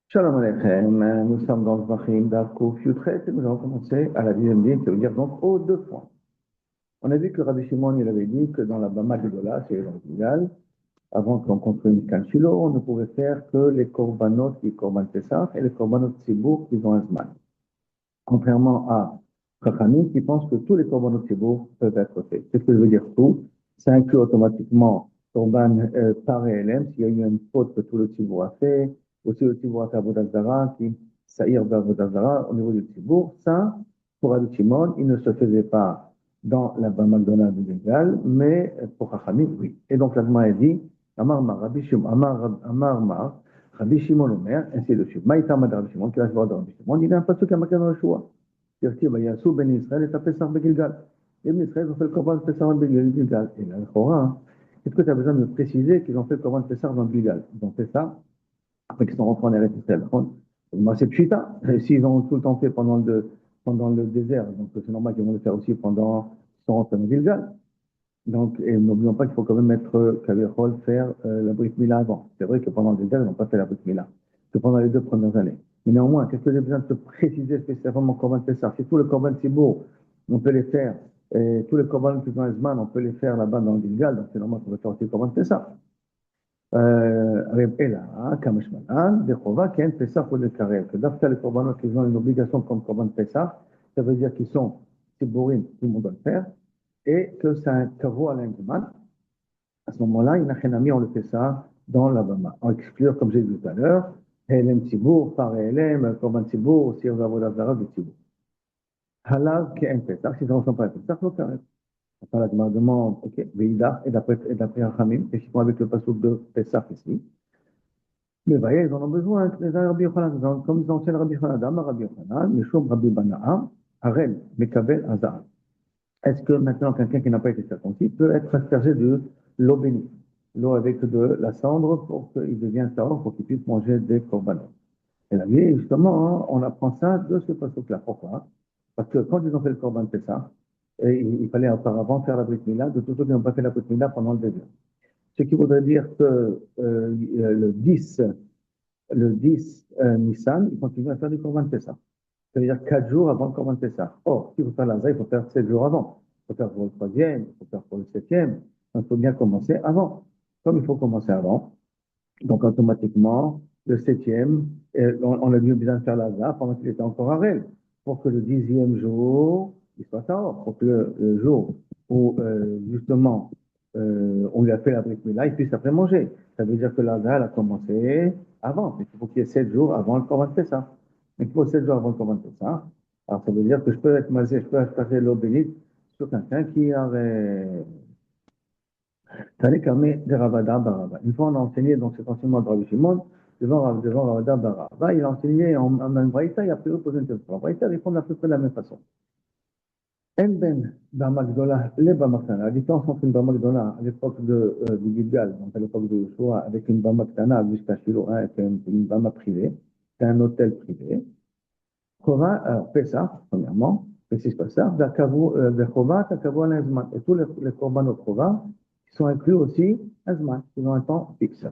Shalom Aleichem, nous sommes dans le Zvachim d'Arkouf Yutret et nous allons commencer à la dixième ligne, ça veut dire donc aux deux points. On a vu que Rabbi Shimon il avait dit que dans la Bama Gedola, c'est dans le Gigal, avant qu'on construise une Mishkan Shilo, on ne pouvait faire que les korbanot qui korban Pesach et les korbanot Tzibour qui ont un Zman. Contrairement à Chachamim qui pense que tous les korbanot Tzibour peuvent être faits. Qu'est-ce que je veux dire tout? Ça inclut automatiquement korban par ELM, s'il y a eu une faute que tout le Tzibour a fait, aussi le Tzibour a fait Avodah Zarah, qui Saïr d'Avodah Zarah au niveau du Tzibour. Ça, pour Rabbi Shimon, il ne se faisait pas dans la Bama Gdona du Légal, mais pour Chachamim, oui. Et donc l'Agma a dit, Amar Mar, Rabbi Shimon, Amar Mar, Rabbi Shimon Omer, ainsi de suite. Maïtama de Rabbi Shimon, qui va se voir de Rabbi Shimon, il y a un pasuk à Makan Reshua. C'est-à-dire qu'il y a Sou Ben Israël et Tapé Sar Begilgal. Les Ben Israël ont fait le Korban de Pessar dans Gilgal. Et là, le Torah, est-ce que tu as besoin de me préciser qu'ils ont fait le Korban de Pessar dans Gilgal? Ils ont fait ça après qu'ils sont rentrés en Eretz Israël. Moi, c'est Pshita. S'ils ont tout le temps fait pendant le désert, donc c'est normal qu'ils vont le faire aussi pendant qu'ils sont rentrés dans Gilgal. Donc, et n'oublions pas qu'il faut quand même mettre Kavehol faire la Brit Mila avant. C'est vrai que pendant le désert, ils n'ont pas fait la Brit Mila. Que pendant les 2 premières années. Mais néanmoins, qu'est-ce que j'ai besoin de te préciser spécialement mon Korban Pessah? Si tout le Korban Tibour, on peut les faire, et tous les Korban qui sont Esman, on peut les faire là-bas dans le Gilgal, donc c'est normal qu'on va faire aussi le Korban Pessah. Et là, Kamashmanan, des Chova, qui est un Pessah pour le Karel. Que d'après les Korbanot qui ont une obligation comme Korban Pessah, ça veut dire qu'ils sont Tibourim, tout le monde doit le faire, et que c'est un kavou à l'Indiman. À ce moment-là, Inachenami, on le fait ça dans la Bama. En exclure, comme j'ai dit tout à l'heure, Helem Tibour, par Helem, Korban Tibour, Sir Zavodah Zara de Tibour. Halav qui est un Pesach, si ça ne ressemble pas à un Pesach, faut faire. Attends, la demande, ok, Veida, et d'après Rachamim, et qui font avec le passouk de Pesach ici. Mais voyez, ils en ont besoin, les Rabbi Yochanan, comme ils enseignent Rabbi Yochanan, Dama Rabbi Yochanan, Mishum Rabbi Bana'a, Harel, Mekabel, Azar. Est-ce que maintenant quelqu'un qui n'a pas été circoncis peut être aspergé de l'eau bénite, l'eau avec de la cendre pour qu'il devienne tahor, pour qu'il puisse manger des corbanotes? Et la vie, justement, on apprend ça de ce passage-là. Pourquoi? Parce que quand ils ont fait le corban Pessah, il fallait auparavant faire la Brit Mila, de tous ceux qui n'ont pas fait la Brit Mila pendant le désert. Ce qui voudrait dire que le 10 Nissan, ils continuent à faire du corban Pessah. C'est-à-dire 4 jours avant le Corban Pessah. Or, si vous faites l'Azra, il faut faire 7 jours avant. Il faut faire pour le troisième, il faut faire pour le septième. Donc, il faut bien commencer avant. Comme il faut commencer avant, donc automatiquement, le septième, on a dû bien faire l'Azra pendant qu'il était encore à Rel, pour que le 10e jour, il soit tard, pour que le jour où, justement, on lui a fait la brique Mila, il puisse après manger. Ça veut dire que l'Azra, elle a commencé avant. Mais il faut qu'il y ait 7 jours avant le Corban Pessah. Donc, il faut 7 jours avant le Corban Pessah. Alors, ça veut dire que je peux être masé, je peux faire l'eau bénite sur quelqu'un qui avait Talik Amé de Ravada Baraba. Une fois, on a enseigné donc cet enseignement de Rabbi Shimon devant Ravada Baraba. Il a enseigné en même Braïta, il a pris posé une question. Braïta répond à peu près de la même façon. En ben Bamakdola, les Bamaktana. La différence entre une Bamakdola à l'époque du Gilgal, donc à l'époque de Yeshua, avec une Bamaktana jusqu'à Shiloh, hein, c'est une Bama privée, c'est un hôtel privé. Chova, alors Pessah, premièrement, précise Pessah, Chova, Takavo Azman. Et tous les korbanot Chova, qui sont inclus aussi Azman, qui ont un temps fixe.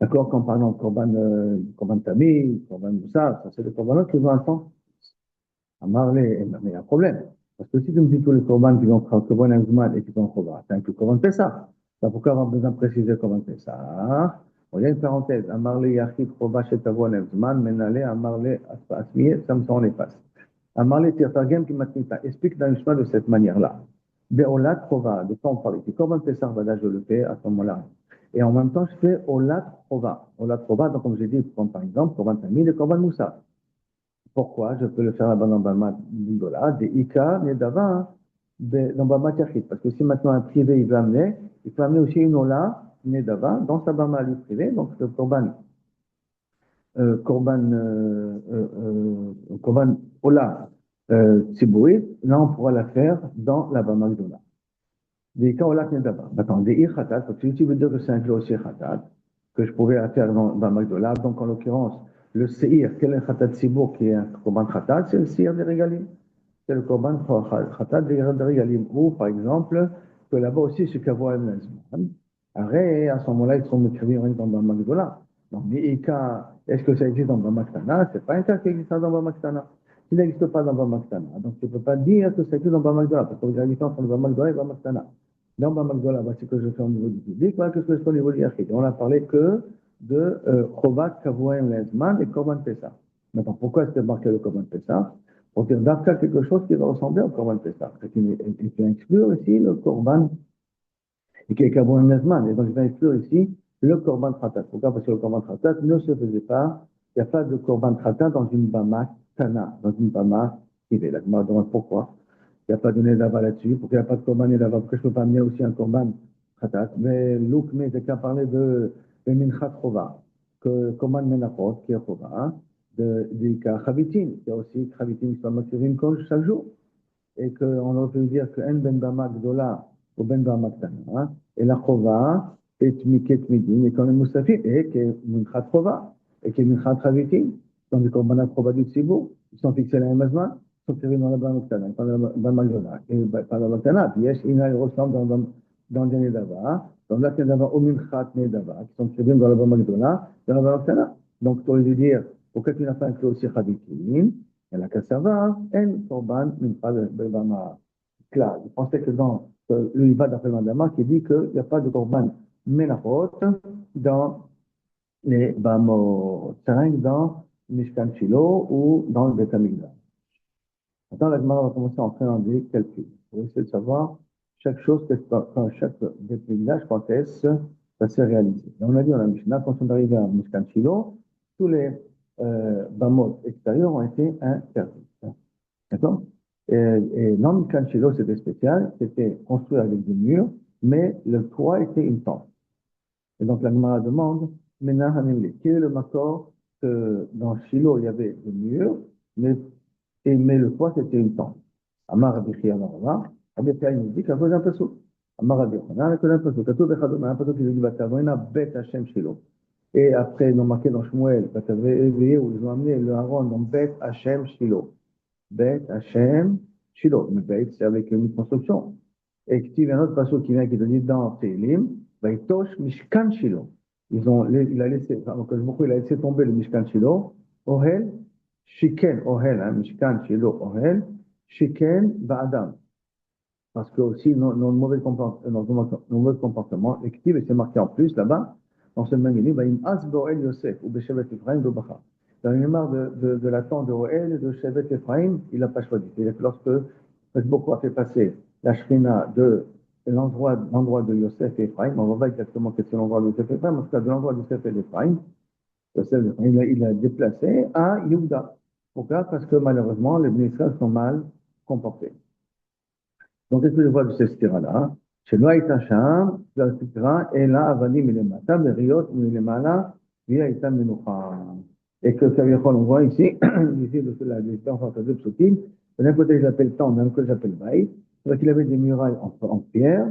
D'accord, quand par exemple Korban Tamid, Korban Moussa, ça c'est des korbanot qui ont un temps. À Marley, mais il y a un problème. Parce que si tu me dis tous les korban qui vont Korban Azman et qui vont Chova, c'est inclus Korban Pessah. Donc pourquoi avoir besoin de préciser Korban Pessah? Il y a une parenthèse. Amarle Yachid Chova Shetavon Azman, Menale, Amarle Asmiye, Samson les passe. Amarle Tirtagem qui matnita. Explique dans l'histoire de cette manière-là. Beolat Chova, de quoi on parle ici? Korban Pessah, voilà, je le fais à ce moment-là. Et en même temps, je fais Olat Chova. Olat Chova, donc comme j'ai dit, par exemple, Korban Tamid et Korban Moussa. Pourquoi? Je peux le faire là-bas dans Bama Dola, des Ika, Nedava, dans Bama Tiachit. Parce que si maintenant un privé, il peut amener aussi une Ola, Nedava, dans sa Bama lui privé, donc le Korban, Korban Ola, Tzibourית, là on pourra la faire dans la Bama Dola. Des Ika Ola, Nedava. Attends, des Khatat, parce que si tu veux dire que c'est inclus aussi Khatat, que je pouvais faire dans Bama Dola, donc en l'occurrence, le Seir, quel est le Khatat Sibour qui est un Korban Khatat? C'est le Seir des Régalim. C'est le Korban Khatat des Régalim. Ou, par exemple, que là-bas aussi, c'est Kavo Al-Nazman. Arrête, à ce moment-là, ils seront écrivés dans Magdola. Non, mais Ika, est-ce que ça existe dans Bamaktana? C'est pas un cas qui existe dans Bamaktana. Il n'existe pas dans Bamaktana. Donc, tu ne peux pas dire que ça existe dans Bamakdola, parce qu'il y a une différence entre Bamakdola et Bamaktana. Dans Bamakdola, voici ce que je fais au niveau du public, voilà ce que je fais au niveau du Yachid. On a parlé que de Chovat, Kavouem, Lezman et Korban Pessah. Maintenant, pourquoi est-ce que marqué le Korban Pessah? Pour dire d'abord quelque chose qui va ressembler au Korban Pessah. Et qui inclut ici le Korban et qui est Kavouem, Lezman. Et donc, il va inclure ici le Korban Khatat. Pourquoi? Parce que le Korban Khatat ne se faisait pas. Il n'y a pas de Korban Khatat dans une Bama Tana, dans une Bama privée. La Gemara demande pourquoi. Il n'y a pas de Nedava là-dessus. Pourquoi il n'y a pas de Korban Nedava? Pourquoi je ne peux pas amener aussi un Korban Khatat? Mais Louk, mais j'ai qu'à parler de Minchat Chova, que Korban Menachot, qui est Chova, de Chavitin. Il y a aussi Chavitin qui sont maximisés chaque jour. Et qu'on aurait pu dire que En Ben Bama Gdola ou Ben Bama Ktana, et la Chova, et Tmiket Midin, et qu'on est Moussafim, et qui est Minchat Chova, et qui est Minchat Chavitin, donc les Korbanat Chova du Tzibou, ils sont fixés à la même azman, ils sont servis dans la Bama Ktana, dans la Bama Gdola, et pas dans la Ktana, puis Yesh, Ina, ils ressemblent dans le Nedava, dans la Nedava, au Minchat Nedava, qui sont servis dans la Bama Gdola, dans la Bama Ktana. Donc, tu aurais dû dire, pourquoi tu n'as pas inclus aussi Chavitin? Et la cassava, en korban, mincha bevama. Clair. Je pensais que dans le Ibad d'après Mandama, qui dit qu'il n'y a pas de korban menachot dans les Bamot 5, dans Mishkan Shilo ou dans le Beth Amikdash. Maintenant, la Gemara va commencer à entrer dans des calculs. Pour essayer de savoir chaque chose, chaque Beth Amikdash, quand est-ce que ça s'est réalisé. Et on a dit, on a Mishnah, quand on est arrivé à Mishkan Shilo, tous les Bamot extérieurs ont été interdits. D'accord? Et dans Mishkan Shilo, c'était spécial, c'était construit avec des murs, mais le toit était une tente. Et donc la Gemara demande, Mena Hanimli, quel est le makor que dans Shilo, il y avait des murs, mais le toit, c'était une tente. Amar Rabbi Chia Marava, Rabbi Chia nous dit qu'à cause d'un pessouk. Amar Rabbi Yochanan, à cause d'un pessouk. Katou Bechadom, un pessouk qui nous dit, Vatavoina Bet Hashem Shilo. Et après, ils ont marqué dans Shmuel, où ils ont amené le Aaron dans Bet Hashem Shilo. Bet Hashem Shilo. Mais Bet, c'est avec une construction. Et il y a un autre passage qui vient qui te dit dans Télim, Vaitosh Mishkan Shilo. Il a laissé, enfin, il a laissé tomber le Mishkan Shilo, Ohel, Shiken, Ohel, hein, Mishkan Shilo, Ohel, Shiken, Ba'adam. Parce que aussi, nos mauvais comportements, et c'est marqué en plus là-bas, dans ce même livre, Im As Bo'el Yosef, ou Beshevet Ephraim, Dobacha. Dans la mémoire de la tente de Ohel et de Shevet Ephraim, il n'a pas choisi. C'est-à-dire que lorsque beaucoup a fait passer la Shrina de l'endroit de Yosef et Ephraim, on ne voit pas exactement quel est l'endroit de Yosef et Ephraim, en tout cas de l'endroit de Yosef et Ephraim, il a déplacé à Yehuda. Pourquoi? Parce que malheureusement, les ministres sont mal comportés. Donc, qu'est-ce que je vois de cette stira-là? Chez Loïc Hacham, la stira, et là, Avanim il est matin, Meriot, il est malin, via Itam Menucha. Et que Kaviachol, on voit ici, ici, la distance entre deux psukim, d'un côté, je l'appelle temps, d'un côté, je l'appelle baï. C'est qu'il avait des murailles en pierre,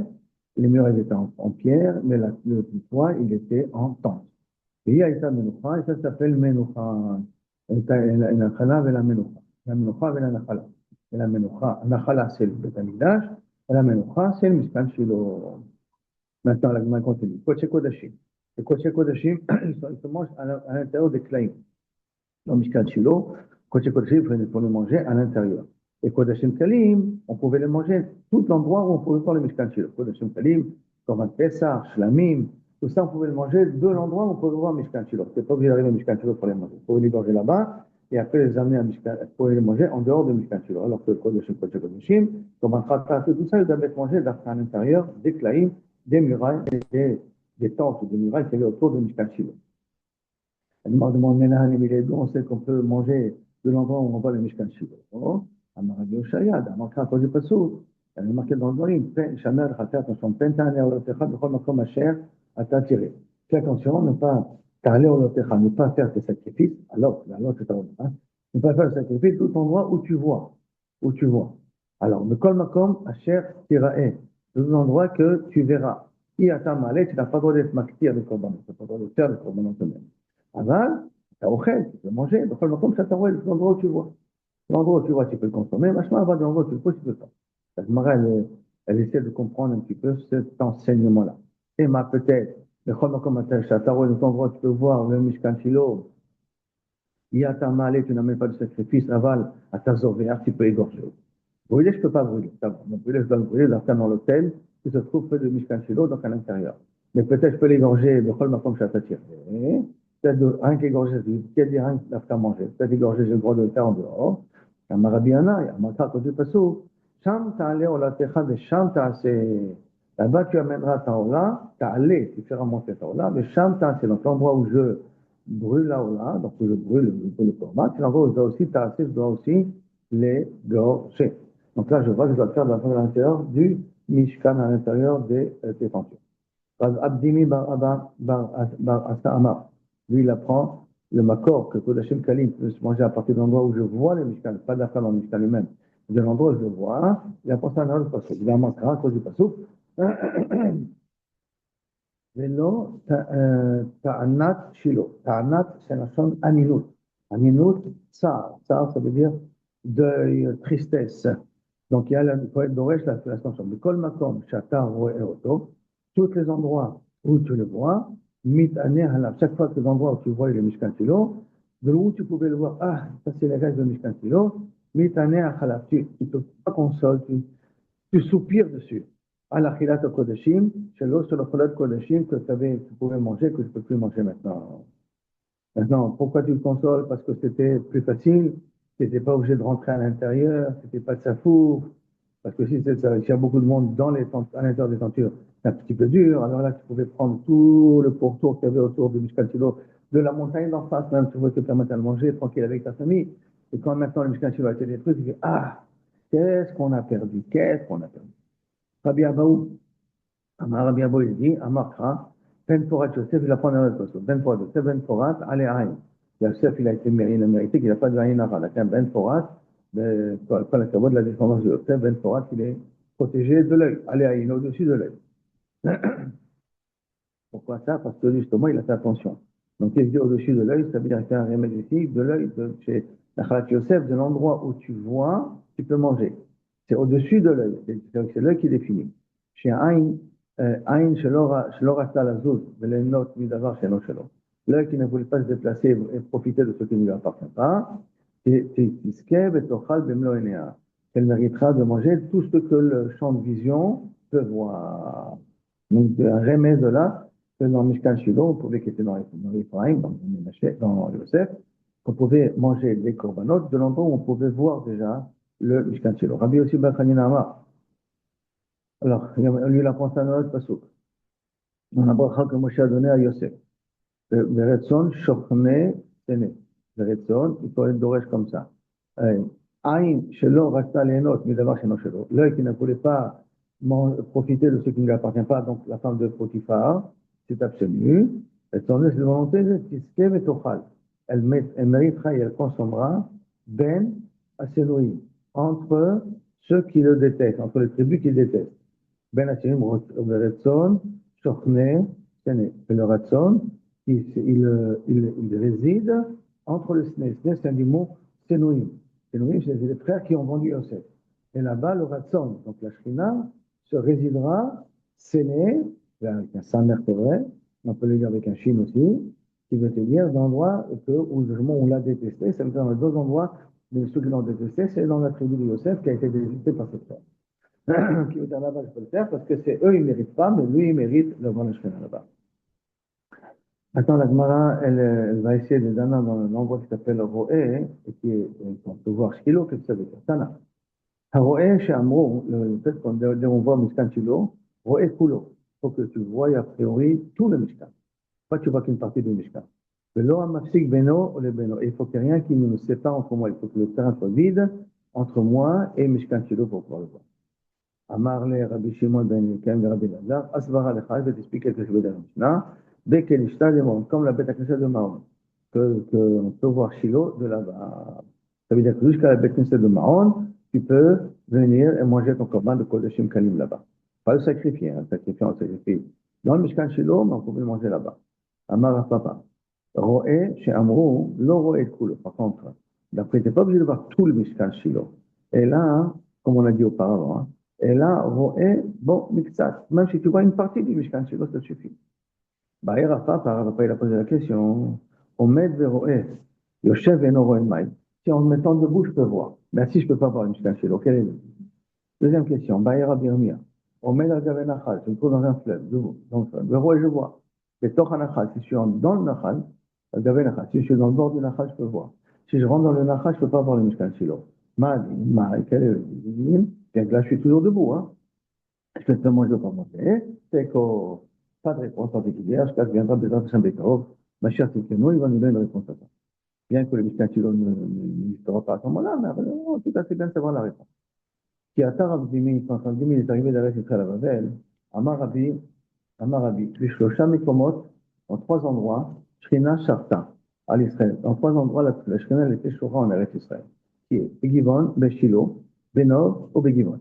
les murailles étaient en pierre, mais le toit, il était en tente. Et il y a Itam Menucha, et ça s'appelle Menucha. Et la Nachala et la Menucha. La Menucha et la Nachala. Et la Menucha, Nachala, c'est le Beth Amikdash, et la Menucha, c'est le Mishkan Shilo. Maintenant, la Gemara continue. Kodesh Kodashim. Les Kodesh Kodashim, ils se mangent à l'intérieur des Klaim. Dans Mishkan Shilo, Kodesh Kodashim, il faut les manger à l'intérieur. Et Kodashim Kalim, on pouvait les manger tout l'endroit où on pouvait faire le Mishkan Shilo. Kodashim Kalim, Korban Pessah, Shlamim, tout ça, on pouvait le manger de l'endroit où on pouvait voir Mishkan Shilo. C'est pas obligé d'arriver à Mishkan Shilo pour les manger. On pouvait les gorger là-bas, et après les amener à Mishkan, pour les manger en dehors de Mishkan Shilo. Alors que Kodashim, Korban Khatat, tout ça, ils devaient être mangés à l'intérieur des Klaim, des murailles, des tentes, des murailles qui avaient autour de Mishkan Shilo. Elle m'a demandé, on sait qu'on peut manger de l'endroit où on voit le Mishkan Shilo. Amarabi Oshayad, Amakra, Koji Pasou. Elle est marquée dans le Dorim, Shamer, Khatat, Nashon, Pentane, Olotecha, Bechol Makom Asher, Atatiré. Fais attention, ne pas t'aller au Lotecha, ne pas faire tes sacrifices, alors c'est un ne pas faire le sacrifice tout endroit où tu vois. Où tu vois. Alors, Bechol Makom Asher, Tirae. Tout endroit que tu verras. Si à ta malais, tu n'as pas le droit d'être makti avec Korban, tu n'as pas le droit de faire le Korban toi-même. Aval, tu peux manger, Bechol Makom, ça t'envoie l'endroit où tu vois. L'endroit où tu vois, tu peux le consommer, machin, va dans l'endroit où tu le peux, tu peux pas. La Gemara, elle essaie de comprendre un petit peu cet enseignement-là. Et peut-être Bechol Makom Shataroé, dans ton endroit, tu peux voir le Mishkan Shiloh. Yatamale, tu n'amènes pas de sacrifice, aval, à ta zovéar, tu peux égorger. Brûler, je ne peux pas brûler. Donc, brûler, je dois le brûler dans l'hôtel qui se trouve près de Mishkan Shiloh, donc à l'intérieur. Mais peut-être je peux l'égorger, Bechol Makom Shatatir. Peut-être rien qu'égorger, peut-être rien qu'à manger. Peut-être égorger, j'ai le droit de le faire en dehors. Amarabiana, Amaka, côté Passou. Sham ta'ale olatecha de Sham ta'ase. Là-bas, tu amèneras ta ola, ta'ale, tu feras monter ta ola, mais Sham ta'ase, donc l'endroit où je brûle la ola, donc où je brûle le corban, c'est l'endroit où je dois aussi ta'ase, je dois aussi l'égorger. Donc là, je vois que je dois le faire dans l'intérieur du Mishkan, à l'intérieur des défenseurs. Abdimi bar Asa Amar. Lui, il apprend le makor que Kodashim Kalim peut se manger à partir de l'endroit où je vois le Mishkan, pas de la femme dans le Mishkan lui-même, de l'endroit où je le vois, il apprend ça dans le Passouk. Il en manquera à cause du Passouk. Velo ta'anat shilo. Ta'anat, c'est la chanson aninut. Aninut, ça ça veut dire deuil, tristesse. Donc il y a le poète d'Oresh, la chanson. De Kol Makom, Shatar, Roe, Oto, tous les endroits où tu le vois, mit ané halab. Chaque fois que l'endroit où tu vois le Mishkan Shilo, de où tu pouvais le voir, ah, ça c'est les restes de Mishkan Shilo, mit ané halab. Tu ne peux pas consoler, tu soupires dessus. Al-Akhilat Kodashim, c'est l'eau sur le Kholat Kodashim que tu pouvais manger, que je ne peux plus manger maintenant. Maintenant, pourquoi tu le consoles? Parce que c'était plus facile, tu n'étais pas obligé de rentrer à l'intérieur, c'était pas de sa four. Parce que si s'il y a beaucoup de monde à l'intérieur des tentures, c'est un petit peu dur. Alors là, tu pouvais prendre tout le pourtour qu'il y avait autour du Mishkan Shilo, de la montagne d'en face, même, tu pouvais te permettre de manger tranquille avec ta famille. Et quand maintenant le Mishkan Shilo a été détruit, tu dis, ah, qu'est-ce qu'on a perdu? Qu'est-ce qu'on a perdu? Rabbi Abaou, Rabbi Abaou, il dit, Amakra, Ben Porat Yosef, il apprend dans notre poste. Ben Porat Yosef, Ben Porat, allez, Aïn. Yosef, il a mérité qu'il n'a pas de Aïn Ara. Il a Ben Porat, pas la cabot de la descendance de Yosef, Ben Porat, il est protégé de l'œil. Allez, Aïn, au-dessus de l'œil. Pourquoi ça? Parce que justement, il a fait attention. Donc, il dit au-dessus de l'œil, ça veut dire qu'il y a un remède ici, de l'œil, chez Nachalat Yosef, de l'endroit où tu vois, tu peux manger. C'est au-dessus de l'œil. C'est l'œil qui définit. Chez Aïn, Aïn, Shelora Salazuz, Velenot, Midavar, Sheno Shelo. L'œil qui ne voulait pas se déplacer et profiter de ce qui ne lui appartient pas, qu'elle méritera de manger tout ce que le champ de vision peut voir. Donc, un remède là, que dans Mishkan Shilo, on pouvait, qui était dans Ephraim, dans Yosef, qu'on pouvait manger les corbanotes de l'endroit où on pouvait voir déjà le Mishkan Shilo. Rabbi aussi Bachanina Amar. Alors, lui, il apprend ça dans notre pasouk. On a bracha que Moshe a donné à Yosef. Veretson, Shochne, Sene. Veretson, il faut être d'oresh comme ça. Aïn, Shelo, Rasta, Lénot, Midavar, Sheno, Shelo. L'œil qui ne voulait pas profiter de ce qui ne lui appartient pas, donc la femme de Potiphar, c'est absolu. Et son de volonté, c'est et Tochal. Elle méritera et elle consommera Ben Asenoïm, entre ceux qui le détestent, entre les tribus qui le détestent. Ben Asenoïm, Veretson, Shochne, Sene. Et le Ratson, il réside entre le Sne. Sne, c'est un du mot Senoïm. Senoïm, c'est les frères qui ont vendu Yosef. Et là-bas, le Ratson, donc la Shrina, se résidera Séné, avec un saint c'est vrai, on peut le dire avec un chine aussi, qui veut te dire l'endroit où on l'a détesté, ça veut dire dans les deux endroits, mais ceux qui l'ont détesté, c'est dans la tribu de Yosef qui a été détestée par ses frères. Qui veut dire là-bas, je peux le faire parce que c'est eux, ils ne méritent pas, mais lui, il mérite le bon Shrina là-bas. Maintenant, la Gemara, elle va essayer de donner dans l'endroit qui s'appelle Roé, et qui est, on peut voir Shilo, qu'est-ce que ça veut dire? Tana. Roé, chez Amro, le fait qu'on voit Mishkan Shilo, Roé Kulo. Il faut que tu vois a priori tout le Mishkan. Pas que tu vois qu'une partie du Mishkan. Il faut qu'il n'y ait rien qui nous sépare entre moi. Il faut que le terrain soit vide entre moi et Mishkan Shilo pour pouvoir le voir. Amarle, Rabbi Shimon ben Yekem, Rabbi Lazar, Asvara Lecha, je vais t'expliquer quelque chose dans la Mishnah. Dès qu'elle est comme la bête à de Mahon, qu'on peut voir Shilo de là-bas. Ça veut dire que jusqu'à la bête de Mahon, tu peux venir et manger ton corban de Kodashim Kalim là-bas. Pas le sacrifier, sacrifier, on sacrifie. Dans le Mishkan Shilo, mais on peut le manger là-bas. Amar Papa. Roé, chez Amrou, le Roé Kulo. Par contre, d'après, tu n'es pas obligé de voir tout le Mishkan Shilo. Et là, comme on a dit auparavant, et là, Roé, bon, Mixat. Même si tu vois une partie du Mishkan Shilo, ça suffit. Bah, et Rafa, il a posé la question. Omed veroe, Yoshev eno roen mai. Si en me mettant debout, je peux voir. Mais si je ne peux pas voir une Mishkan Shilo, quelle est le... Deuxième question. Baïra Birmia. Omed al Gaven Nachal, je me trouve dans un fleuve, debout, dans le fleuve. Veroe, je vois. Mais Toch Nachal, si je suis dans le Nachal, al Gaven Nachal, si je suis dans le bord du Nachal, je peux voir. Si je rentre dans le Nachal, je ne peux pas voir le Mishkan Shilo. Quel est le Bien que là, je suis toujours debout, hein. Justement, je ne veux pas monter. C'est que pas de réponse particulière. Jusqu'à ce que viendra Bézat Hashem Bekarov. Ma chère Tzidkenu, il va nous donner une réponse à ça. Bien que le Mishnah Shilo n'existera pas à ce moment-là, mais tout à fait bien de savoir la réponse. Qui a Rav Zimi, quand Rav Zimi est arrivé d'Arrêt Israël à Babel, Amar Rabbi, Bishlosha Mikomot, en trois endroits, Shrina Sharta, à l'Israël. Dans trois endroits, la Shrina, elle était Shora en Arrêt Israël. Qui est Begivon, Beshilo, Benov ou Begivon.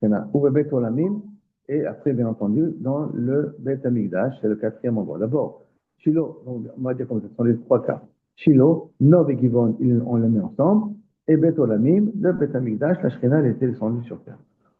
Ou Bebet Olamim, et après, bien entendu, dans le Bet Amigdash, c'est le quatrième endroit. D'abord, Shiloh, on va dire comme ça, ce sont les trois cas. Shiloh, Nov et Givon, on les met ensemble, et Bet Olamim, le Bet Amigdash, la Shrina, elle était descendue sur terre.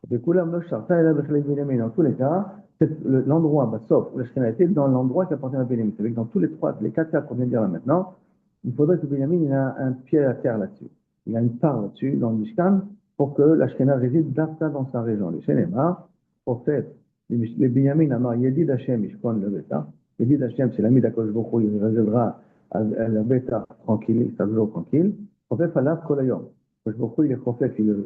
Dans tous les cas, c'est l'endroit, sauf où la Shrina était dans l'endroit qui appartient à Benjamin. C'est-à-dire que dans tous les quatre cas qu'on vient de dire là maintenant, il faudrait que Benjamin ait un pied à terre là-dessus. Il a une part là-dessus, dans le Mishkan, pour que la Shekhinah réside d'Afta dans sa région. Les Shenemar, pour fait, les Binyamin, Amar, Yedid Hashem, Ishkon, le Beta. Yedid Hashem, c'est l'ami d'Akosh Bokhu, il résidera à la Beta tranquille, il sera toujours tranquille. En fait, Falav Kolayom. Akosh Bokhu, il est prophète, il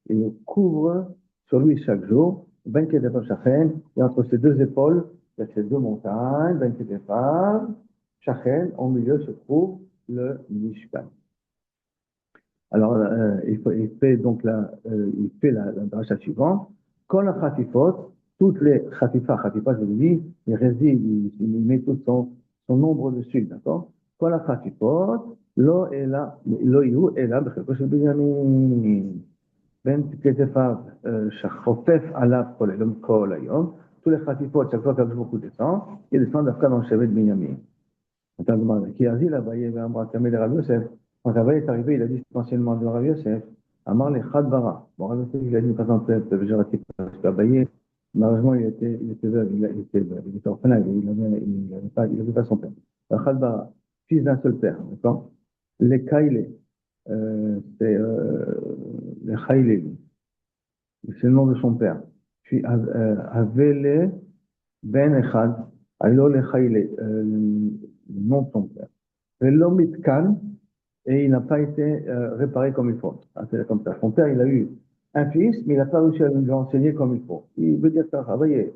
le couvre sur lui chaque jour. Ben Kedefar Shachen, et entre ses deux épaules, il y a ces deux montagnes, Ben Kedefar, Shachen, au milieu se trouve le Mishkan. Alors, il fait donc la dracha suivante. Quand la khatifot, toutes les khatifas, je vous dis, il résident, il met tout son nombre dessus, d'accord? Quand la khatifot, lo yu ela b'chelko shel Binyamin. Ben ketefav shachofef alav kol hayom. Tous les khatifot, chaque fois qu'Akadosh Baruch Hu descend, il descend d'Afka dans le chevet de Binyamin. Qui a dit là-bas, il y avait un bras de Rav Yosef. Quand Rav est arrivé, il a dit essentiellement de Rav Yosef, Amar les Chadbara. Bon, Rav Yosef, il a dit, par exemple, péjoratif, parce qu'Abaye, malheureusement, il était veuve, il était orphelin, il n'avait pas son père. Chadbara, fils d'un seul père, d'accord? Les Kaile, c'est les Chaile, c'est le nom de son père. Puis Avele Ben Echad, Alo le Chaile, le nom de son père. L'homme est calme et il n'a pas été réparé comme il faut. C'est comme ça. Son père, il a eu un fils, mais il n'a pas réussi à lui enseigner comme il faut. Il veut dire ça. Vous voyez,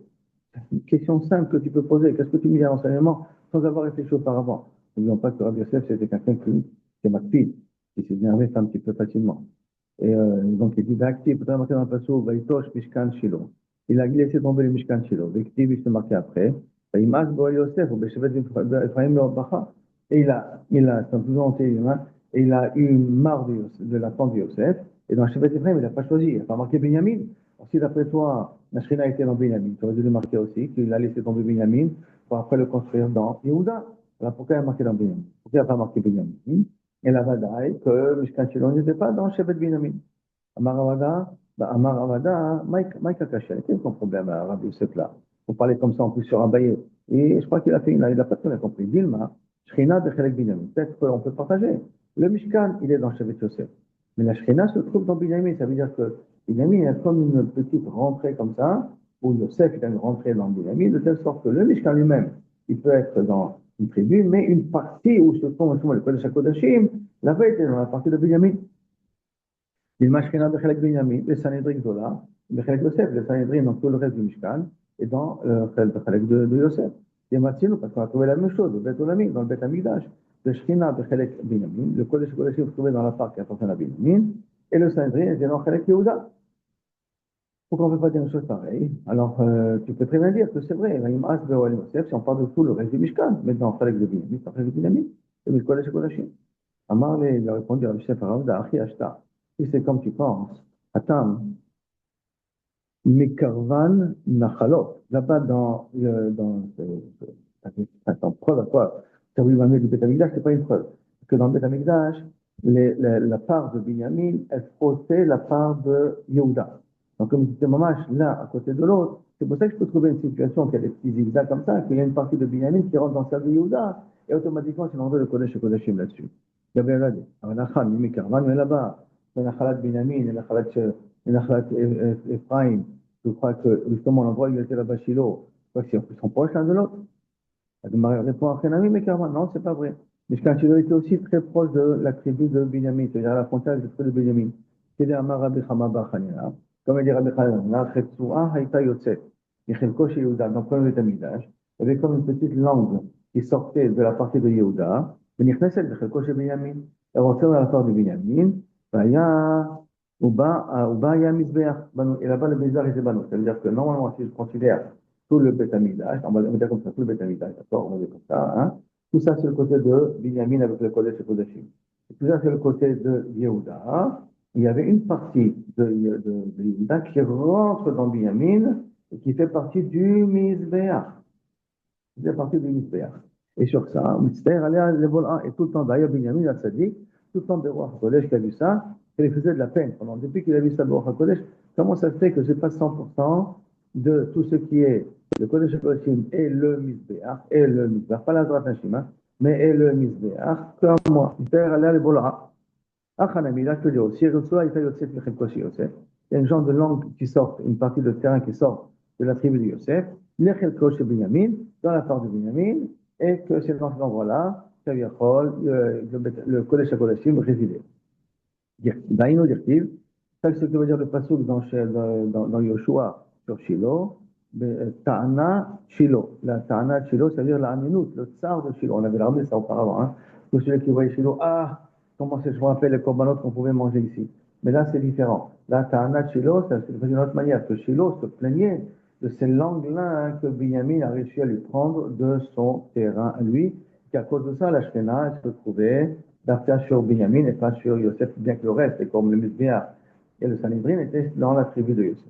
une question simple que tu peux poser. Qu'est-ce que tu mets à l'enseignement sans avoir réfléchi auparavant? N'oublions pas que Rabbi Yosef, c'était quelqu'un qui est macpide, qui s'est énervé un petit peu facilement. Et donc, il dit, d'actif, peut-être marqué dans le passage, Vaitosh Mishkan Shilo. Il a laissé tomber le Mishkan Shilo. Victive, il s'est marqué après. Il marche Boal Yosef, au Beshevet Ephraim Bacha. Et il a simplement et il a eu marre de la femme de Yosef. Et dans Shevet Ephraim, il n'a pas choisi. Il n'a pas marqué Binyamin. Alors, si d'après toi, la Shrina était dans Binyamin, tu aurais dû le marquer aussi, qu'il a laissé tomber Binyamin pour après le construire dans Yehuda. Alors, pourquoi il a marqué dans Binyamin? Pourquoi il n'a pas marqué Binyamin? Et la Vadaï, que Mishkan Shilo n'était pas dans Shevet Binyamin. Amaravada, Mike Akashi, quel est son problème à Rabbi Yosef là? On parlait comme ça en plus sur Abaye. Et je crois qu'il a fait il n'a pas très bien compris. Dilma, Shrina de Chelek Binyamin. Peut-être qu'on peut partager. Le Mishkan, il est dans Shevet Yosef. Mais la Shrina se trouve dans Binyamin. Ça veut dire que Binyamin a comme une petite rentrée comme ça, où Yosef est une rentrée dans Binyamin, de telle sorte que le Mishkan lui-même, il peut être dans une tribu, mais une partie où se trouve le Kodesh HaKodashim, là-bas était dans la partie de Binyamin. Il Mashkina de Chelek Binyamin, le Sanhedrin Zola, le Chelek Yosef, le Sanhedrin dans tout le reste du Mishkan, et dans le Chelek de Yosef. Et Matzino, parce qu'on a trouvé la même chose, le Bet Olamim, dans le Bet Amigdash, le Shkina de Chelek Binyamin, le Kodesh Kodashim trouvé dans la part qui appartient à Binyamin, et le Sanhedrin est dans Chelek Yehuda. Pourquoi on ne peut pas dire une chose pareille? Alors, tu peux très bien dire que c'est vrai, si on parle de tout le reste du Mishkan, mais dans Chelek de Binyamin, dans Chelek de Binyamin, le Kodesh Kodashim. Amar il a répondu à Yosef Aravda, Achi Ashta. Si c'est comme tu penses, attends, Mekarvan Nachalot, là-bas attends, preuve à quoi? Tu as voulu m'amener du Beth Amikdash, c'est pas une preuve. Parce que dans le Beth Amikdash, la part de Binyamin, elle frottait la part de Yehuda. Donc, comme c'était Mamash, là, à côté de l'autre, C'est pour ça que je peux trouver une situation qui a des petits zigzags comme ça, qu'il y a une partie de Binyamin qui rentre dans celle de Yehuda, et automatiquement, c'est l'endroit de Kodesh et Kodeshim là-dessus. Il y avait là, Arnacham, Mimikarvan, mais là-bas, Menachalat Binyamin, Menachalat Ephraim, je crois que justement l'endroit où il était là-bas, Shiloh, je crois qu'ils sont proches l'un de l'autre. La Gemara répond à Chénami, mais Karvan, non, c'est pas vrai. Mishkan Shiloh était aussi très proche de la tribu de Binyamin, c'est-à-dire à la frontière de la tribu de Binyamin. C'est Amar Rabbi Chama bar Chanina, comme il dit Rabbi Chanina, Chetsuah Haïta Yotzet, Michelko chez Yehuda, donc comme le Tamidash, il y avait comme une petite langue qui sortait de la partie de Yehuda, Menichneset, Michelko chez Binyamin, elle rentrait dans la part de Binyamin, Vaya, Uba Ya Mizbeach, et là-bas le Mizbeach était Bano. Ça veut dire que normalement, si je considère tout le Betamidash, on va dire comme ça, tout le Betamidash, d'accord, on va dire comme ça, hein, tout ça c'est le côté de Binyamin avec le Kodesh et Kodeshim. Tout ça c'est le côté de Yehuda. Il y avait une partie de Yehuda qui rentre dans Binyamin et qui fait partie du Mizbeach. Qui fait partie du Mizbeach. Et sur ça, Mitzvah, allait les volants, et tout le temps, d'ailleurs, Binyamin, il a dit, tout le temps, Beruach HaKodesh, qui a vu ça, il lui faisait de la peine. Depuis qu'il a vu ça, Beruach HaKodesh, comment ça se fait que je pas 100% de tout ce qui est le Kodesh HaKodeshim et le Mizbeach, pas la Zrat Hashim, mais et le Mizbeach, comme moi. Mitzvah, allait les volants. Achanami, là, je te dis aussi, il y a une genre de langue qui sort, une partie de terrain qui sort de la tribu de Yosef, Lechelko chez Binyamin, dans la part de Binyamin, et que c'est dans cet endroit-là, le Kodesh HaKodeshim résidait. Daïno dirtiv, ça c'est ce que veut dire le passouk dans Yoshua sur Shiloh, Ta'ana Shiloh. La Ta'ana Shiloh, ça veut dire la Aminut, le tsar de Shiloh. On avait ramené ça auparavant. Hein. Tous ceux qui voyaient Shiloh, comment c'est, je me rappelle les corbanotes qu'on pouvait manger ici. Mais là, c'est différent. La Ta'ana Shiloh, ça c'est d'une autre manière, que Shiloh se plaignait de ces langues-là hein, que Binyamin a réussi à lui prendre de son terrain à lui, qu'à cause de ça, la Shekhinah se trouvait d'affaire sur Binyamin et pas sur Yosef, bien que le reste, et comme le Mizbeach et le Sanhedrin étaient dans la tribu de Yosef.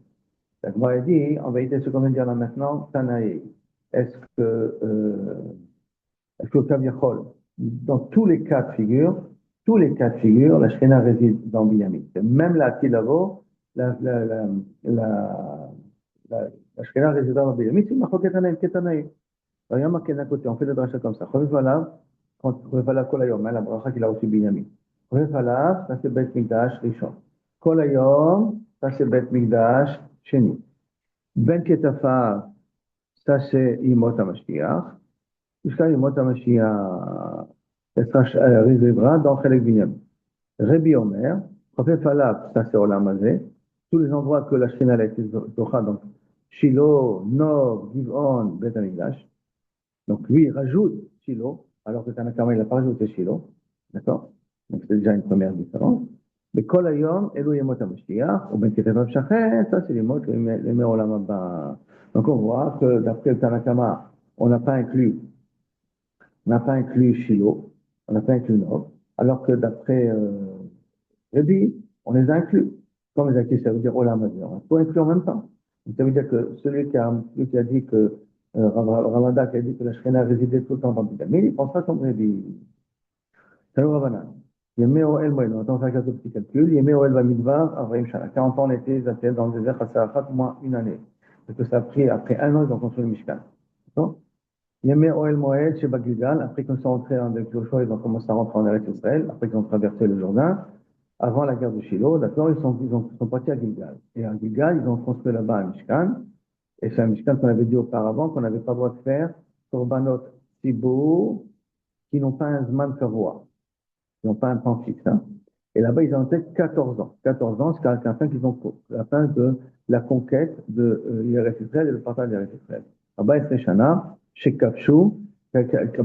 Donc, moi, il dit, en vérité, ce qu'on vient de dire là maintenant, Tanaï, est-ce que Kaviachol, dans tous les cas de figure, la Shekhinah réside dans Binyamin. Même la Tilavo, la Shekhinah réside dans Binyamin, c'est une Ketanaï. Il y a marqué d'un côté, on fait des drachas comme ça. Choviv Kolayom, la bracha qu'il a reçu Binyamin. Choviv Alav, ça c'est Bet Mikdash Rishon. Kolayom, ça c'est Bet Mikdash Sheni. Ben Ketafar, ça c'est Yimot HaMashiach. Jusqu'à Yimot HaMashiach, elle résidera dans Chelek Binyamin. Rabbi Omer, Choviv Alav, ça c'est Olam Hazeh. Tous les endroits que la Shekhinah a été Zocha, donc Shiloh, Nov, Giv'on, Bet Mikdash. Donc lui, il rajoute Shiloh, alors que Tanakama, il n'a pas rajouté Shiloh. D'accord? Donc c'est déjà une première différence. Mais Kol Hayom, Elu Yemot HaMashiach, ou Ben Ketavav Shachet, ça c'est les mots, les Me'olam Haba. Donc on voit que d'après le Tanakama, on n'a pas inclus Shiloh, on n'a pas inclus Nov, alors que d'après Rabbi, on les a inclus. Comme les inclus, ça veut dire Olam Haba. On peut inclure en même temps. Donc ça veut dire que celui qui a dit que Ramada qui a dit que la Shekhinah résidait tout le temps dans Binyamin, il pensera comme Rabbi. Salut Ravanan. Yemé Oel Moed, on attend faire un petit calcul. Yemé Oel Bamidbar, Avraim Shana. 40 ans on était dans le désert, Chassarafat, moins une année. Parce que ça a pris, après un an, ils ont construit le Mishkan. D'accord? Yemé Oel Moed, chez Bagilgal, après qu'ils sont entrés avec Joshua, ils ont commencé à rentrer en Eretz Israël, après qu'ils ont traversé le Jourdain, avant la guerre de Shiloh, d'accord, ils sont partis à Gilgal. Et à Gilgal, ils ont construit là-bas un Mishkan. Et c'est un Mishkan qu'on avait dit auparavant qu'on n'avait pas le droit de faire Korbanot Tzibour qui n'ont pas un Zman Kavua, qui n'ont pas un temps fixe. Hein. Et là-bas, ils ont peut-être 14 ans. 14 ans, c'est la fin qu'ils ont la fin de la conquête de l'Eretz Israël et le partage de l'Eretz Israël. Là-bas, il Shana, chez Kafshou,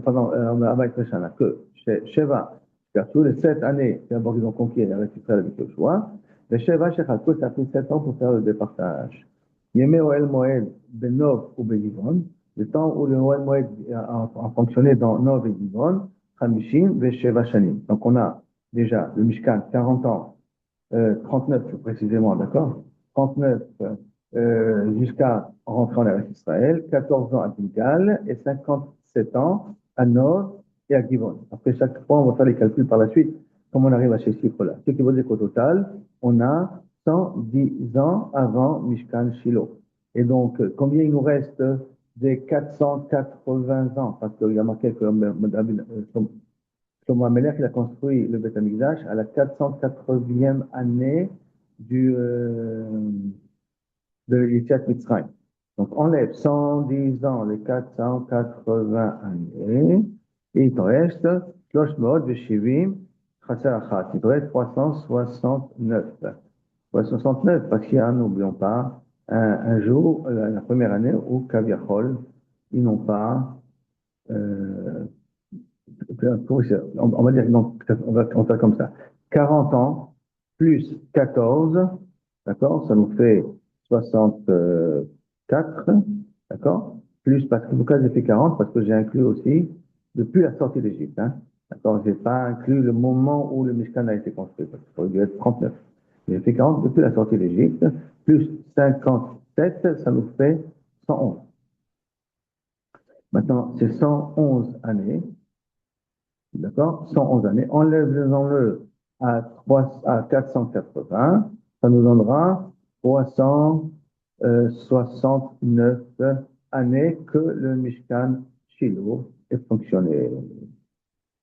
pardon, là-bas, il Shana, que chez Sheva, Kafshou, les 7 années, c'est d'abord qu'ils ont conquis l'Eretz Israël avec Yoshua, les Sheva, chez Khalko, ça a pris 7 ans pour faire le départage. Yemé Oel Moed, Ben Nov ou Ben Givon, le temps où le Oel Moed a fonctionné dans Nov et Givon, Hamishim, Vesheva Shanim. Donc on a déjà le Mishkan, 40 ans, 39 plus précisément, d'accord 39 jusqu'à rentrer en Eretz Israël, 14 ans à Gilgal et 57 ans à Nov et à Givon. Après chaque fois, on va faire les calculs par la suite, comme on arrive à ces chiffres-là. Ce qui veut dire qu'au total, on a 110 ans avant Mishkan Shiloh. Et donc, combien il nous reste des 480 ans? Parce qu'il y a marqué que Shlomo HaMelech, il a construit le Beth Amikdash à la 480e année de l'Yetziat Mitzrayim. Donc, enlève 110 ans, les 480 années, et il te reste 370 Chasser Achat. Il te reste 369. 369, parce qu'il y a, n'oublions pas, un jour, la première année où Kaviachol, ils n'ont pas on va dire, donc, on va faire comme ça. 40 ans plus 14, d'accord, ça nous fait 64, d'accord, plus, parce que pourquoi j'ai fait 40? Parce que j'ai inclus aussi, depuis la sortie d'Égypte, hein, d'accord, j'ai pas inclus le moment où le Mishkan a été construit, parce qu'il aurait dû être 39. J'ai fait 40 depuis la sortie d'Égypte, plus 57, ça nous fait 111. Maintenant, c'est 111 années, d'accord? 111 années. Enlève-le à 480, ça nous donnera 369 années que le Mishkan Shiloh est fonctionné.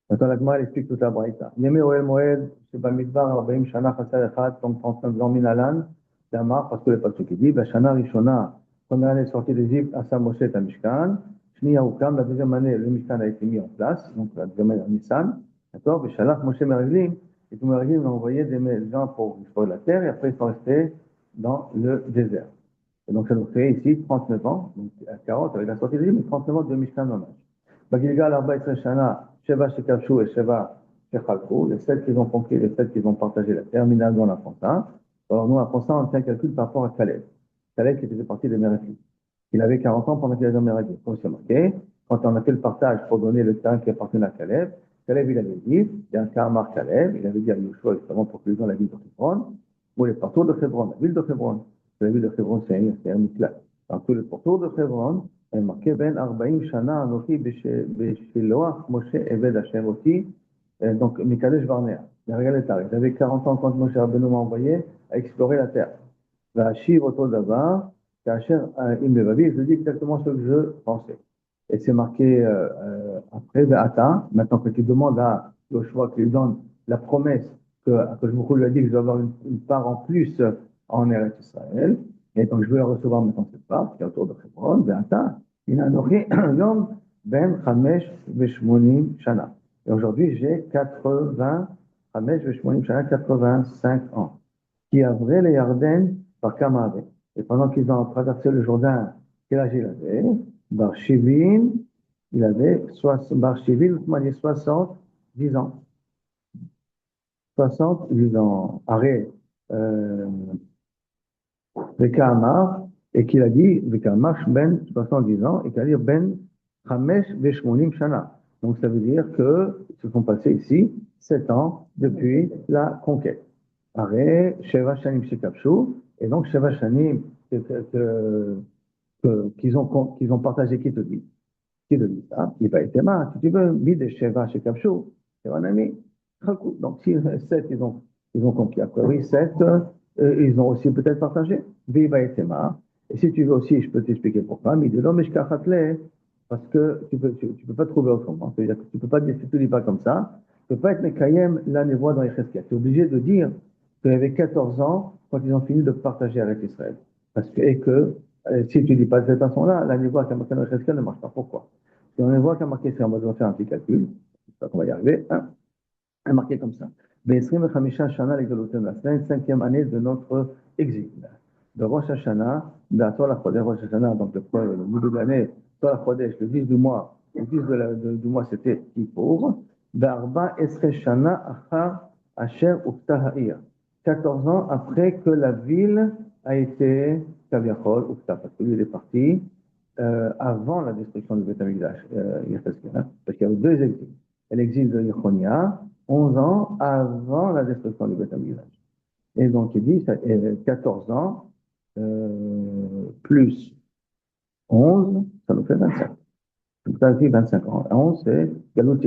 Maintenant, la Gemara explique toute la braïta. Yemé Oel Moed, Shebamidbar, 40 Shana, Chassar Echad, comme 39 ans, Minalan, Damar, parce que le passage qui dit, Shana Rishona, première année sortie d'Égypte, Asa Moshe et Mishkan, Shnia Ukam, la deuxième année, le Mishkan a été mis en place, donc la deuxième année, Nissan, d'accord, Beshalach Moshe Meraglim, et tout Meraglim a envoyé des gens pour explorer la terre, et après ils sont restés dans le désert. Et donc ça nous fait ici 39 ans, donc à 40 avec la sortie d'Égypte, mais 39 ans de Mishkan Mamash. Bagilgal, Arba et Shana, Sheva Shekavshu et Sheva Shechalku, les 7 qui ont conquis, les 7 qui ont partagé la terre, Minag, on apprend ça. Alors nous, apprend ça, on fait un calcul par rapport à Caleb. Caleb qui faisait partie des Méraklis. Il avait 40 ans pendant qu'il était dans Méraklis. Comme c'est marqué, quand on a fait le partage pour donner le terrain qui appartenait à Caleb, Caleb, il avait dit, il y a un Kamar Caleb, il avait dit à Yoshua, justement, pour que les gens la ville de Hebron, ou les partout de Hebron, la ville de Hebron. La ville de Hebron, c'est un miklat. Dans tout le parcours de Hebron, il est marqué, Ben Arbaim Shana Anochi Beshiloach Moshe Eved Hashem aussi, donc Mikadesh Barnea. Il avait 40 ans quand Moshe Rabbeinu m'a envoyé à explorer la terre. Vachiv Oto Davar, Kacher Im Levavi, je dis exactement ce que je pensais. Et c'est marqué après, Ve'ata, maintenant que tu demandes à Yoshua qu'il donne la promesse que je lui a dit que je dois avoir une part en plus en Eretz Israël. Et donc, je vais recevoir maintenant cette part, qui est autour de Hebron, Ve'ata, Inanochi, Yom, Ben, Chamesh, Veshmonim, Shana. Et aujourd'hui, j'ai 80, Chamesh, Veshmonim, Shana, 85 ans. Qui a vrai les Yarden par Kamave. Et pendant qu'ils ont traversé le Jourdain, quel âge il avait? Bar Shivin, il avait, Bar Shivin, 70 ans. 70 ans. Arrêt, Vekamar, et qu'il a dit, Vekamar, Ben, 70 ans, et qu'il a dit, Ben, Chamesh, Veshmonim, Shana. Donc ça veut dire que se sont passés ici 7 ans depuis la conquête. Arrêt, Sheva Shanim Shekapshu, et donc Sheva Shanim qu'ils ont partagé, qui te dit? Qui te dit ça? Il va être mal. Si tu veux, Bide Sheva Shekapshu, c'est un ami. Donc, si 7, ils ont conquis. Après, oui, 7, ils ont aussi peut-être partagé. Viva et Tema. Et si tu veux aussi, je peux t'expliquer pourquoi. Mais de l'homme parce que tu peux pas trouver autrement. C'est-à-dire que tu peux pas dire, si tu ne dis pas comme ça, tu peux pas être Mekayem, là, les voix dans les Cheskia. Tu es obligé de dire qu'il y avait 14 ans quand ils ont fini de partager avec Israël. Parce que, si tu ne dis pas de cette façon-là, la névoie qui a marqué dans les Cheskia ne marche pas. Pourquoi? Si on névoie qui a marqué, on va faire un petit calcul. Je sais pas qu'on va y arriver. Hein? Elle est marquée comme ça. Be-25 Shana l'Egalotem, la 25e année de notre exil. De Rosh Hashanah, de Tol HaChodesh, Rosh Hashanah, donc le milieu de l'année, Tol HaChodesh, le 10 du mois, le 10 du mois c'était Kippour, d'Arba Esre Shana Achar Asher Ukta Ha'ir. 14 ans après que la ville a été Kaviachol, Ukta, parce que lui il est parti avant la destruction du Beth Amikdash, parce qu'il y avait deux exils. L'exil de Yechonia, 11 ans avant la destruction du Beth Amikdash. Et donc il dit 14 ans plus 11, ça nous fait 25. Donc ça dit 25 ans. 11 c'est Galut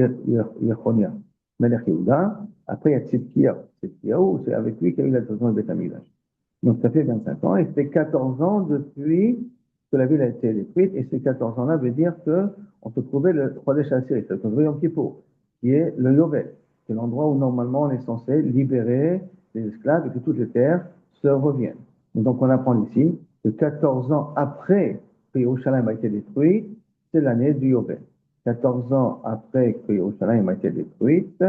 Yechonia, Melech Yehuda. Après il y a Tzidkiyahu. Tzidkiyahu, c'est avec lui qu'il y a eu la destruction du Beth Amikdash. Donc ça fait 25 ans, et ça fait 14 ans depuis que la ville a été détruite, et ces 14 ans-là veut dire qu'on se trouvait le Chodesh HaShiri, c'est le Yom Kippour, qui est le Yovel, c'est l'endroit où normalement on est censé libérer les esclaves et que toutes les terres se reviennent. Et donc on apprend ici que 14 ans après que Yerushalayim a été détruite, c'est l'année du Yovel. 14 ans après que Yerushalayim a été détruite,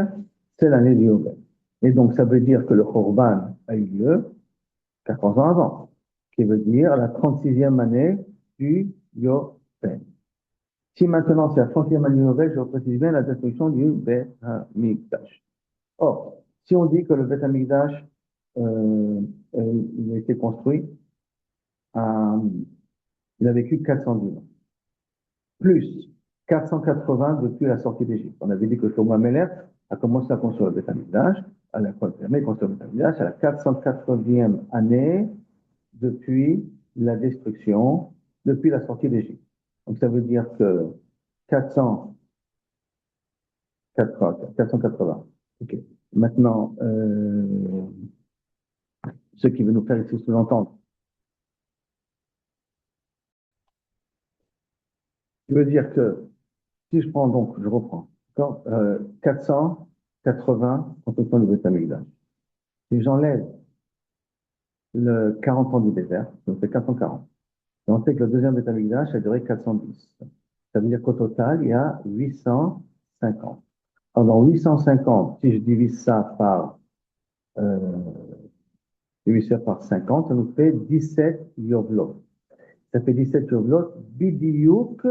c'est l'année du Yovel. Et donc ça veut dire que le Khorban a eu lieu 14 ans avant, qui veut dire la 36e année du Yovel. Si maintenant c'est la 30e année du Yovel, je précise bien la destruction du Beth HaMikdash. Or, si on dit que le Beth HaMikdash il a été construit, il a vécu 410 ans, plus 480 depuis la sortie d'Égypte. On avait dit que Shlomo Ameler a commencé à construire le Beth HaMikdash, à la construire le Beth HaMikdash à la 480e année depuis la destruction, depuis la sortie d'Égypte. Donc ça veut dire que 480. Ok. Maintenant, ce qui veut nous faire ici sous-entendre, je veux dire que si je prends donc, je reprends, 480 construction du Beth Amikdash. Si j'enlève le 40 ans du désert, donc c'est 440. Et on sait que le deuxième Beth Amikdash a duré 410. Ça veut dire qu'au total, il y a 850. Alors, dans 850, si je divise ça euh, par 50, ça nous fait 17 yovlot. Ça fait 17 yovlot, bidiouk,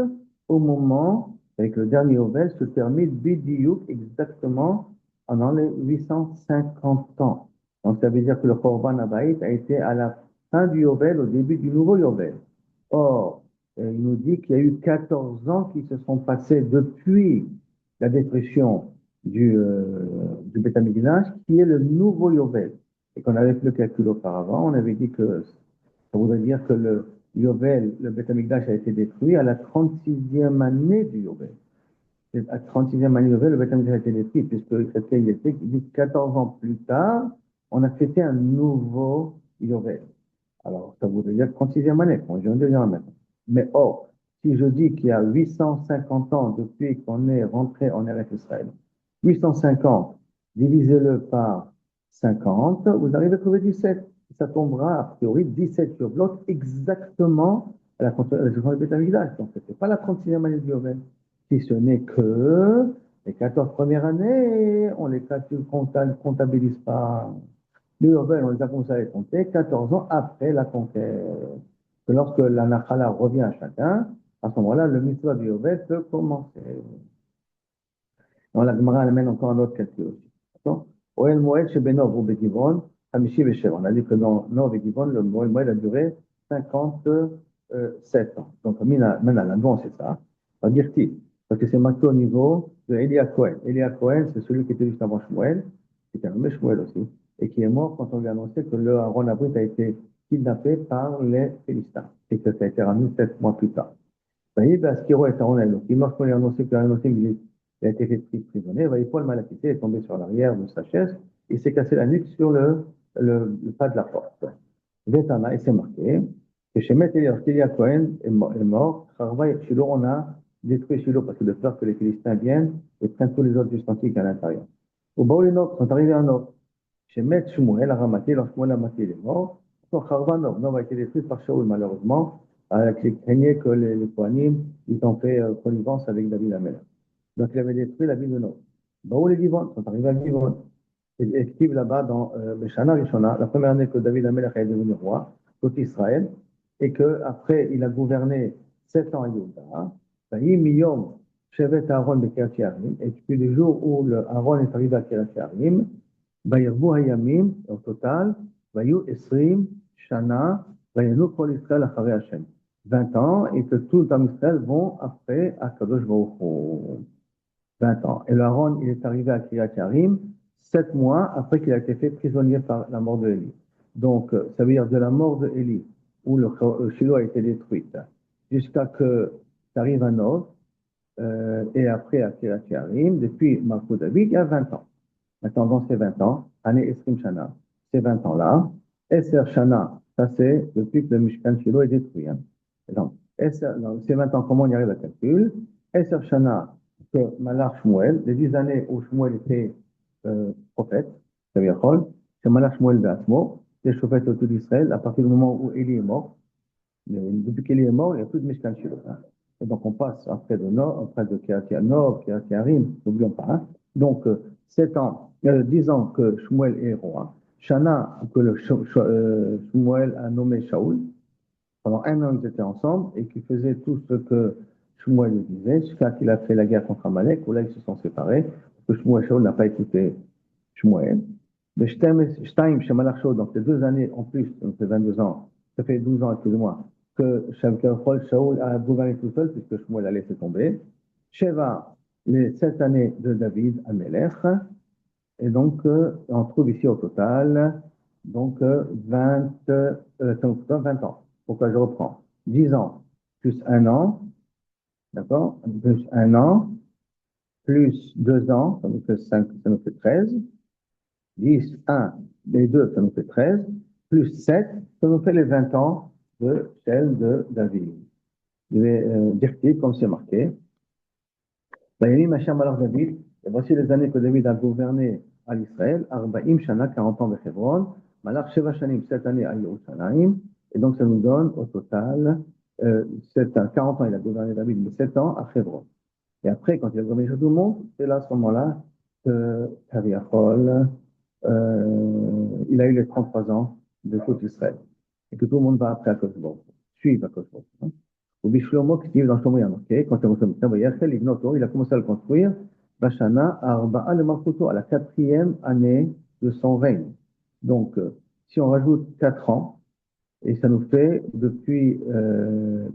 au moment, avec le dernier yovel, se termine bidiouk exactement pendant les 850 ans. Donc, ça veut dire que le Korban Abaït a été à la fin du yovel, au début du nouveau yovel. Or, il nous dit qu'il y a eu 14 ans qui se sont passés depuis la destruction du Beth Amikdash, qui est le nouveau Yovel. Et qu'on avait fait le calcul auparavant, on avait dit que ça voudrait dire que le Yovel, le Beth Amikdash a été détruit à la 36e année du Yovel. À la 36e année du Yovel, le Beth Amikdash a été détruit, puisque il était 14 ans plus tard, on a fêté un nouveau Yovel. Alors, ça voudrait dire 36e année, quand j'ai un deuxième année. Mais or, si je dis qu'il y a 850 ans depuis qu'on est rentré en Eretz Israël, 850, divisez-le par 50, vous arrivez à trouver 17. Ça tombera, a priori, 17 sur bloc exactement à la construction du Beth Amikdash. Donc, ce n'était pas la 36e année du Yovel. Si ce n'est que les 14 premières années, on les comptabilise pas. Les Yovel, on les a commencé à les compter 14 ans après la conquête. Que lorsque la Nachala revient à chacun, à ce moment-là, le mitzvah du Yovel peut commencer. Donc, la Gemara amène encore un autre calcul aussi. D'accord? Oel Moed chez Benov ou Begivon, Hamishi Veshev. On a dit que dans Nov et Givon, le Oel Moed a duré 57 ans. Donc, maintenant, la bon, c'est ça. On va dire qui? Parce que c'est marqué au niveau de Elia Cohen. Elia Cohen, c'est celui qui était juste avant Shmuel, qui était nommé Shmuel aussi, et qui est mort quand on lui a annoncé que le Aaron Abrit a été kidnappé par les Philistins, et que ça a été ramené 7 mois plus tard. Askiro est Aaron donc lorsqu'on lui a annoncé que Aaron il a été fait prisonnier, Paul Malakité est tombé sur l'arrière de sa chaise, il s'est cassé la nuque sur le pas de la porte. Vétana, il s'est marqué, que chez Elia Cohen est mort, Charva et Shiloh, on a détruit Shiloh parce que de peur que les Philistins viennent et prennent tous les autres ustensiles à l'intérieur. Au Baolinok sont arrivés en Nov. Chez Met Shmuel a ramassé, lorsque Shmuel a ramassé, il est mort. Donc Charva Nov, Nov a été détruit par Shaul malheureusement, avec les craignait que les Kohanim, ils ont fait connivence avec David Amelach. Donc il avait détruit la ville de Nov. Baoul et Givon sont arrivés à Givon. Il écrivent là-bas dans Beshana Rishona, la première année que David Amelach est devenu roi, côté Israël, et qu'après il a gouverné 7 ans à Yehuda. Miyom Shevet Aaron Bekirat Yarim, et depuis le jour où Aaron est arrivé à Kirat Yarim, Bayirbu Hayamim, au total, Bayu Esrim, Shana, Bayanu Kol Israël Acharei Hashem. 20 ans, et que tous les Israël vont après à Kadosh Baruch Hu. 20 ans. Et le Aaron, il est arrivé à Kiryat Yarim 7 mois après qu'il a été fait prisonnier par la mort de Élie. Donc, ça veut dire de la mort de Élie, où le Shiloh a été détruit, jusqu'à que ça arrive à Nov, et après à Kiryat Yarim, depuis Malchut David, il y a 20 ans. Maintenant, dans ces 20 ans, année Esrim Shana, ces 20 ans-là, Esser Shana, ça c'est depuis que le Mishkan Shiloh est détruit. Hein. Donc, c'est 20 ans, comment on y arrive à calcul? Esser Shana, que Malach Shmuel, les 10 années où Shmuel était prophète, c'est Malach Shmuel Be'atzmo, les prophètes autour d'Israël, à partir du moment où Élie est mort. Depuis qu'Élie est mort, il n'y a plus de Mishkan Shiloh. Hein. Et donc on passe après de Nord, après de Kiryat Nord, Kiryat Yarim, n'oublions pas. Hein. Donc 7 ans, 10 ans que Shmuel est roi. Shana, que Shmuel a nommé Shaoul. Pendant 1 an, ils étaient ensemble et qu'ils faisaient tout ce que Shmuel lui disait, jusqu'à qu'il a fait la guerre contre Amalek, où là ils se sont séparés, parce que Shmuel Shaoul n'a pas écouté Shmuel. Mais Shtaim, Shemalach Shaoul, donc les 2 années en plus, donc c'est 22 ans, ça fait 12 ans, excusez-moi, que Shaoul a gouverné tout seul, puisque Shmuel a laissé tomber. Sheva, les 7 années de David à Melech, et donc on trouve ici au total donc 20 ans. Pourquoi je reprends 10 ans plus 1 an, d'accord, plus 1 an, plus 2 ans, ça nous fait 5, ça nous fait 13. 10, 1, les 2, ça nous fait 13, plus 7, ça nous fait les 20 ans de celle de David. Je vais dire comme c'est marqué. Baïlim Hashem alors David, et voici les années que David a gouverné à l'Israël, Arbaim Shana, 40 ans de Hebron, Malach Sheva Shanim, 7 années à Yerushalayim, et donc ça nous donne au total 40 ans, il a gouverné David, mais 7 ans à Hebron. Et après, quand il a gouverné tout le monde, c'est là à ce moment-là que Taviachol, il a eu les 33 ans de tout Israël. Et que tout le monde va après à Kosovo, suivre à Kosovo. Au Bishlomo, qui est dans Shlomo, il y a marqué, quand il a commencé à le construire, Bashana Arba'a le Markuto, à la 4e année de son règne. Donc, si on rajoute 4 ans, et ça nous fait, depuis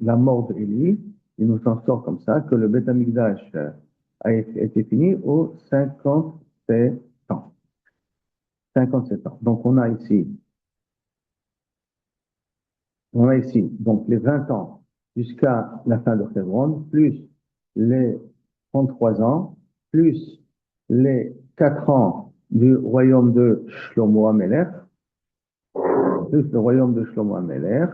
la mort d'Élie, il nous en sort comme ça, que le Beth Amikdash a été fini aux 57 ans. 57 ans. Donc, on a ici donc les 20 ans jusqu'à la fin de Hebron, plus les 33 ans, plus les 4 ans du royaume de Shlomo Amelech, plus le royaume de Shlomo Amelech,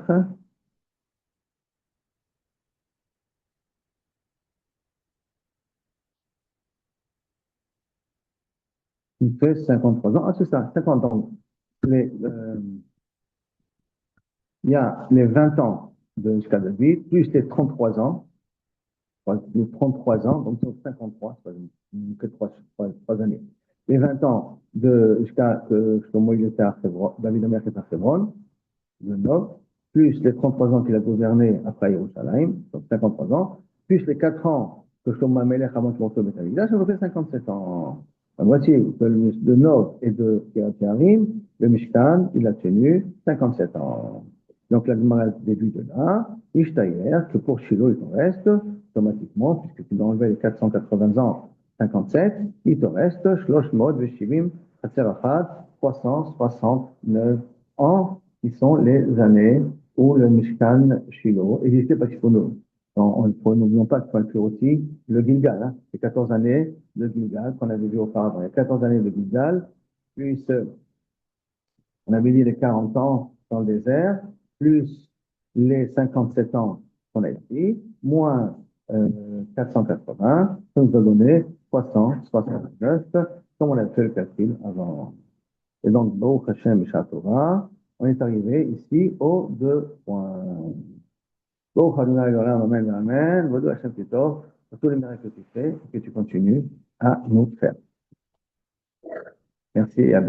qui fait 53 ans. Ah, c'est ça, 50 ans. Il y a les 20 ans de jusqu'à David, plus les 33 ans, les 33 ans, donc c'est 53, que 3 années. Les 20 ans jusqu'à que Shlomo il était à Hebron, David Amelech est à Hebron, le Nord, plus les 33 ans qu'il a gouverné après Yerushalayim, donc 53 ans, plus les 4 ans que Shlomo Amelech avant qu'il monte au Beth Amikdash, ça nous fait 57 ans. La moitié de Nord et de Kiryat Yarim, le Mishkan, il a tenu 57 ans. Donc la Gemara début de là, Ishtayer, que pour Shiloh il te reste, automatiquement, puisque tu dois enlever les 480 ans, 57, il te reste Shlosh Mod Veshivim Hatserachat, 369 ans, qui sont les années où le Mishkan Shiloh existait, parce qu'il faut n'oublions pas qu'il faut inclure aussi le Gilgal, hein, les 14 années de Gilgal qu'on avait vu auparavant. Il y a 14 années de Gilgal, plus on avait dit les 40 ans dans le désert, plus les 57 ans qu'on a ici, moins 480, ça nous a donné 369, comme on a fait le calcul avant. Et donc, Baruch Hashem et Torah, on est arrivé ici aux 2 points. Baruch Adonai Elohim, Amen, Amen, Vodou Hashem Titov, pour tous les miracles que tu fais et que tu continues à nous faire. Merci et à bientôt.